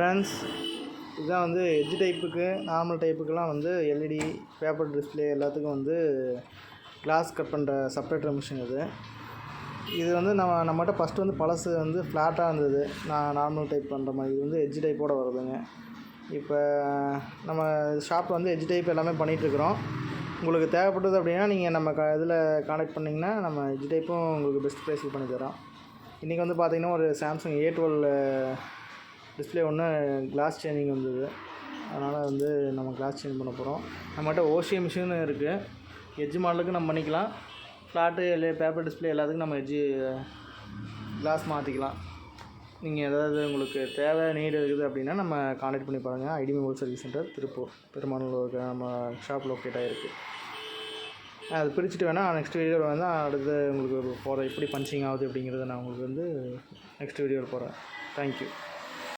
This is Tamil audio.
ஃப்ரெண்ட்ஸ், இதுதான் வந்து எட்ஜ் டைப்புக்கு நார்மல் டைப்புக்கெலாம் வந்து எல்இடி பேப்பர் டிஸ்பிளே எல்லாத்துக்கும் வந்து கிளாஸ் கட் பண்ணுற செப்பரேட்டர் மிஷின் இது வந்து நம்மகிட்ட ஃபஸ்ட்டு வந்து பழசு வந்து ஃப்ளாட்டாக இருந்தது. நார்மல் டைப் பண்ணுற மாதிரி. இது வந்து எட்ஜ் டைப்போடு வருதுங்க. இப்போ நம்ம ஷாப்பில் வந்து எட்ஜ் டைப் எல்லாமே பண்ணிகிட்ருக்குறோம். உங்களுக்கு தேவைப்பட்டது அப்படின்னா நீங்கள் நம்ம இதில் கான்டாக்ட் பண்ணிங்கன்னா நம்ம எட்ஜ் டைப்பும் உங்களுக்கு பெஸ்ட் ப்ரைஸில் பண்ணி தரோம். இன்றைக்கி வந்து பார்த்திங்கன்னா ஒரு சாம்சங் A12 டிஸ்பிளே ஒன்று கிளாஸ் சேஞ்சிங் வந்தது. அதனால் வந்து நம்ம கிளாஸ் சேஞ்ச் பண்ண போகிறோம். நம்மகிட்ட ஓசிஎம் மிஷின் இருக்குது. எட்ஜ் மாடலுக்கு நம்ம பண்ணிக்கலாம். ஃப்ளாட்டு பேப்பர் டிஸ்பிளே எல்லாத்துக்கும் நம்ம எட்ஜு கிளாஸ் மாற்றிக்கலாம். நீங்கள் ஏதாவது உங்களுக்கு தேவை நீடு இருக்குது அப்படின்னா நம்ம கான்டாக்ட் பண்ணி பாருங்கள். IT mobile service centre, Tiruppur Perumanur நம்ம ஷாப் லொக்கேட் ஆகிருக்கு. அது பிரிச்சுட்டு வேணால் நெக்ஸ்ட் வீடியோவில் வந்து அடுத்து உங்களுக்கு போகிற எப்படி பஞ்சிங் ஆகுது அப்படிங்கிறத நான் உங்களுக்கு வந்து நெக்ஸ்ட் வீடியோவில் போகிறேன். தேங்க்யூ.